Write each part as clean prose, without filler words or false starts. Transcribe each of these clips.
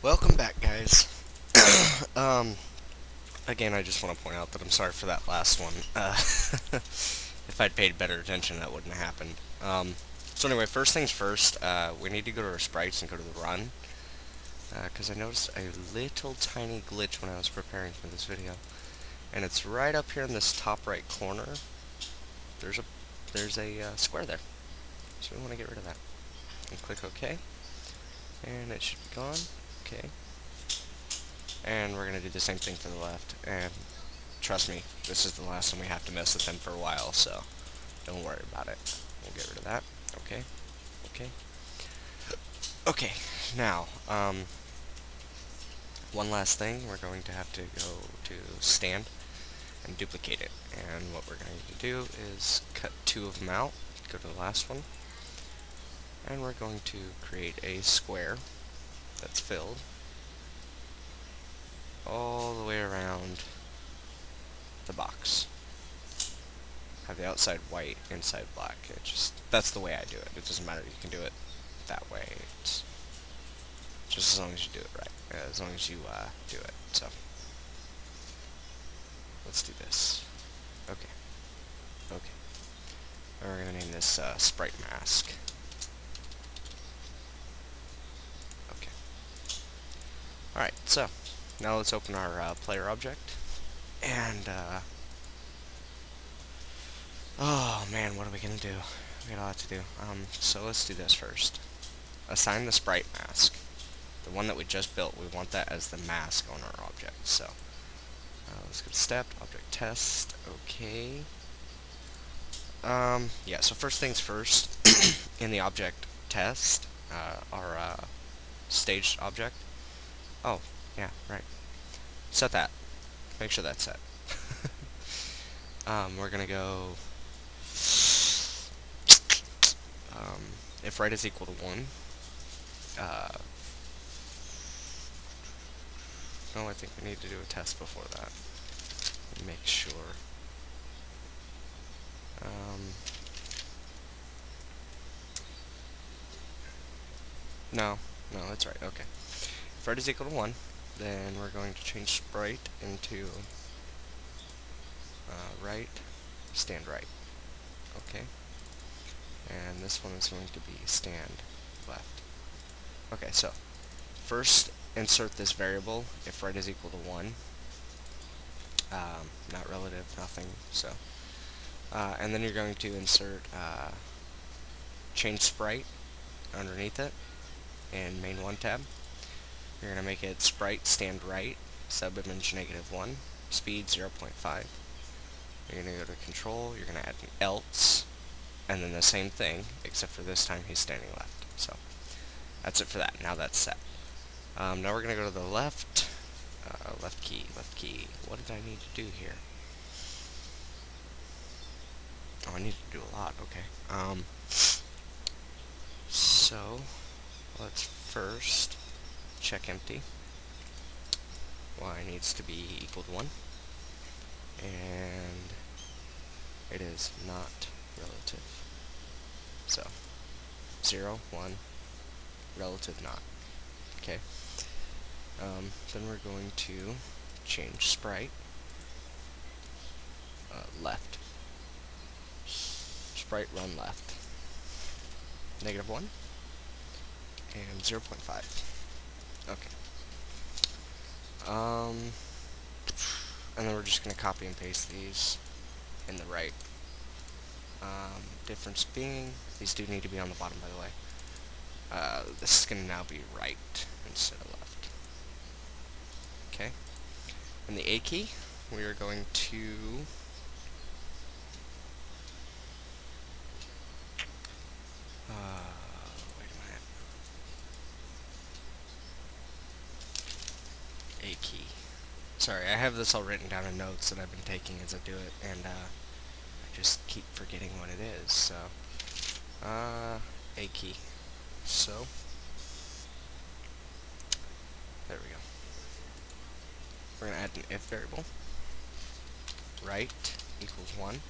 Welcome back, guys. um, Again, I just want to point out that I'm sorry for that last one. If I'd paid better attention, that wouldn't have happened. So anyway, first things first, we need to go to our sprites and go to the run, because I noticed a little tiny glitch when I was preparing for this video, and it's right up here in this top right corner. There's a square there, so we want to get rid of that. And click OK, and it should be gone. Okay. And we're going to do the same thing for the left, and trust me, this is the last time we have to mess with them for a while, so don't worry about it. We'll get rid of that. Okay. Okay. Okay. Now, one last thing, we're going to have to go to stand and duplicate it. And what we're going to do is cut two of them out, go to the last one, and we're going to create a square that's filled all the way around the box. Have the outside white, inside black. That's the way I do it. It doesn't matter, you can do it that way. It's just as long as you do it right. As long as you do it. So let's do this. Okay. Okay. And we're gonna name this Sprite mask. Okay. Alright, so now let's open our player object. And oh man, what are we gonna do? We got a lot to do. So let's do this first. Assign the sprite mask. The one that we just built, we want that as the mask on our object. So let's go to step, object test, okay. Yeah, so first things first, in the object test, our staged object. Oh, yeah, right. Set that. Make sure that's set. We're gonna go if right is equal to 1, no, I think we need to do a test before that. Make sure. No, that's right, okay. If right is equal to 1, then we're going to change sprite into right, stand right. Okay. And this one is going to be stand left. Okay, so first insert this variable if right is equal to 1. Not relative, nothing, so. And then you're going to insert change sprite underneath it in main 1 tab. You're going to make it sprite stand right, subimage -1, speed 0.5. You're going to go to control, you're going to add an else, and then the same thing, except for this time he's standing left. So that's it for that. Now that's set. Now we're going to go to the left, left key. What did I need to do here? Oh, I need to do a lot, okay. So let's first check empty. Y needs to be equal to 1. And it is not relative. So 0, 1, relative not. Okay. Then we're going to change sprite left. Sprite run left. -1 and 0.5. Okay. And then we're just going to copy and paste these in the right. Difference being, these do need to be on the bottom, by the way. This is going to now be right instead of left. Okay. And the A key, we are going to wait a minute. A key. Sorry, I have this all written down in notes that I've been taking as I do it, and I just keep forgetting what it is, so A key. So there we go. We're going to add an if variable. Right equals 1.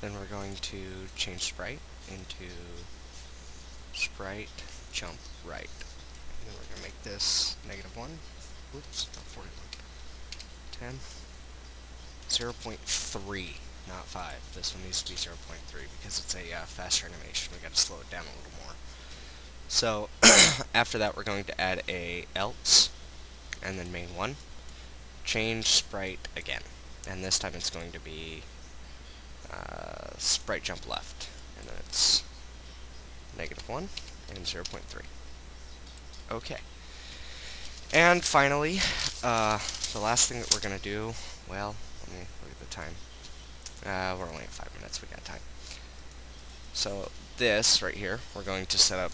Then we're going to change sprite into sprite jump right. And then we're going to make this -1. Oops, not 41. 10. 0.3, not 5. This one needs to be 0.3 because it's a faster animation. We got to slow it down a little more. So after that, we're going to add a else, and then main1. Change sprite again, and this time it's going to be sprite jump left, and then it's -1 and 0.3. Okay. And finally, the last thing that we're going to do, well, let me look at the time. We're only at 5 minutes, we got time. So this right here, we're going to set up,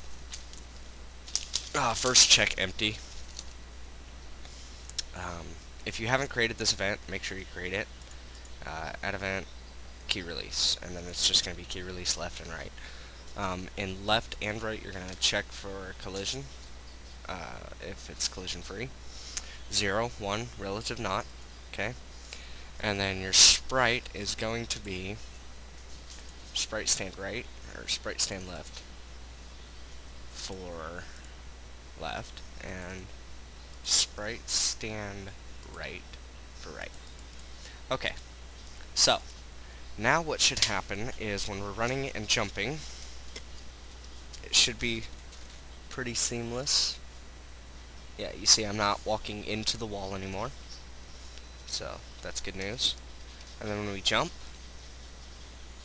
first check empty. If you haven't created this event, make sure you create it. Add event, key release, and then it's just going to be key release left and right. In left and right, you're going to check for collision, if it's collision free. 0, 1, relative not, okay? And then your sprite is going to be sprite stand right, or sprite stand left for left, and sprite stand right for right. Okay, so now what should happen is when we're running and jumping, it should be pretty seamless. Yeah, you see I'm not walking into the wall anymore, so that's good news. And then when we jump,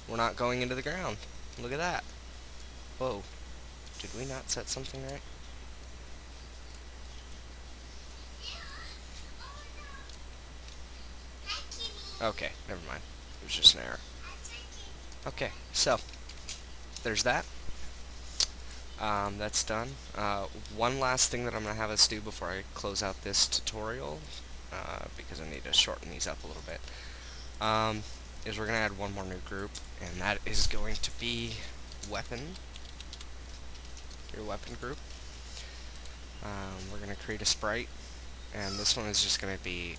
we're not going into the ground. Look at that. Whoa, did we not set something right? Okay, never mind. It was just an error. Okay, so there's that. That's done. One last thing that I'm going to have us do before I close out this tutorial, because I need to shorten these up a little bit, is we're going to add one more new group, and that is going to be weapon. Your weapon group. We're going to create a sprite, and this one is just going to be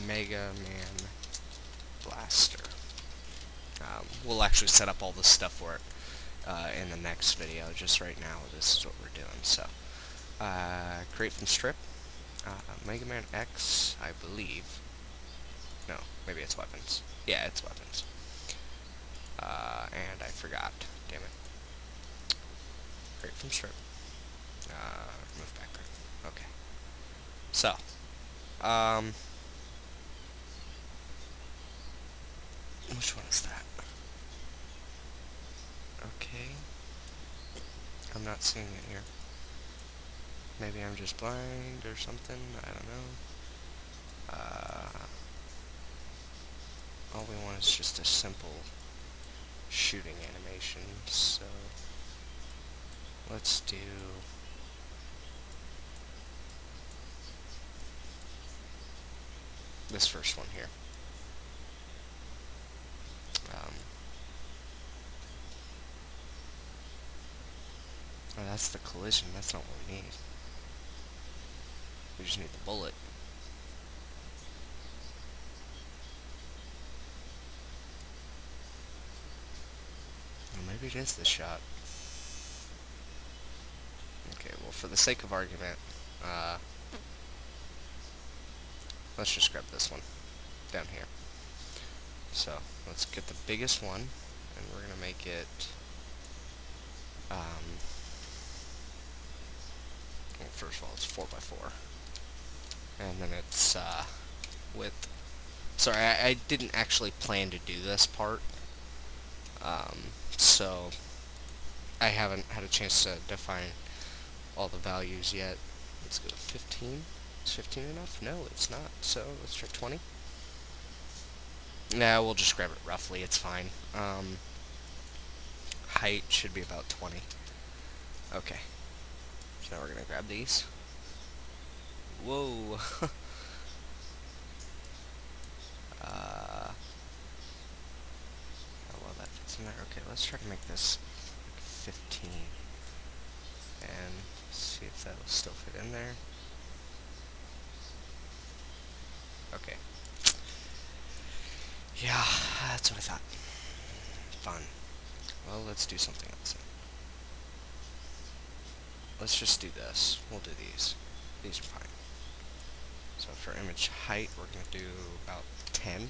Megaman Blaster. We'll actually set up all this stuff for it in the next video. Just right now, this is what we're doing. So, create from strip, Megaman X, I believe. No, maybe it's weapons. Yeah, it's weapons. And I forgot. Damn it. Create from strip. Remove background. Okay. So, which one is that? Okay. I'm not seeing it here. Maybe I'm just blind or something. I don't know. All we want is just a simple shooting animation. So let's do this first one here. Oh, that's the collision. That's not what we need. We just need the bullet. Well, maybe it is this shot. Okay, well, for the sake of argument, let's just grab this one down here. So, let's get the biggest one, and we're going to make it, well, first of all, it's 4x4. And then it's, width. Sorry, I didn't actually plan to do this part, so I haven't had a chance to define all the values yet. Let's go to 15. Is 15 enough? No, it's not. So let's try 20. Nah, we'll just grab it roughly. It's fine. Height should be about 20. Okay. So now we're going to grab these. Whoa. Oh, well, that fits in there. Okay, let's try to make this like 15. And see if that'll still fit in there. Okay. Yeah, that's what I thought. Fun. Well, let's do something else. let's just do this. We'll do these. These are fine. So for image height, we're going to do about 10.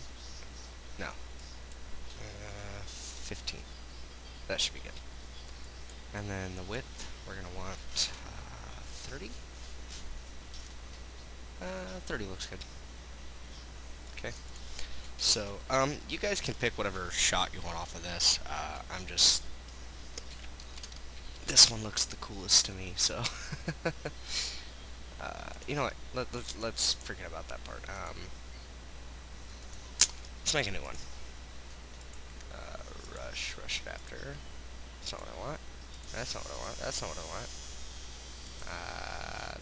No. 15. That should be good. And then the width, we're going to want 30. 30 looks good. Okay. So, you guys can pick whatever shot you want off of this. This one looks the coolest to me, so. You know what? Let's forget about that part. Let's make a new one. Rush adapter. That's not what I want. That's not what I want. That's not what I want.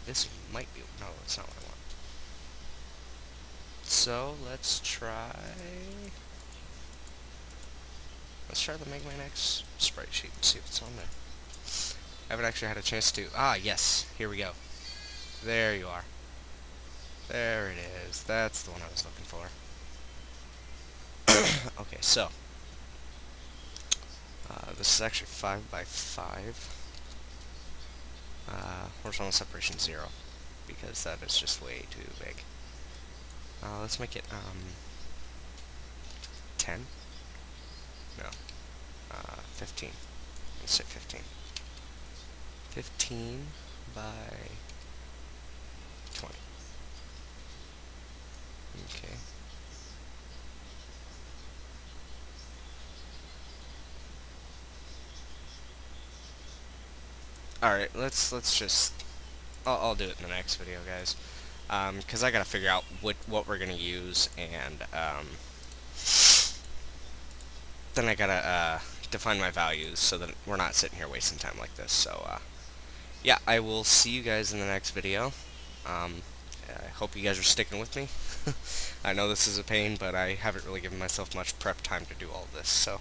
This might be. No, that's not what I want. So let's try the Megaman X sprite sheet and see what's on there. I haven't actually had a chance to. Ah, yes. Here we go. There you are. There it is. That's the one I was looking for. Okay, so this is actually 5 by 5. Horizontal separation 0 because that is just way too big. Let's make it 10. No, 15. Let's say 15. 15 by 20. Okay. Alright, let's just... I'll do it in the next video, guys. Because I gotta figure out what we're gonna use, and then I gotta define my values so that we're not sitting here wasting time like this. So, yeah, I will see you guys in the next video. I hope you guys are sticking with me. I know this is a pain, but I haven't really given myself much prep time to do all this, so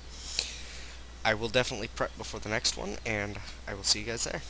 I will definitely prep before the next one, and I will see you guys there.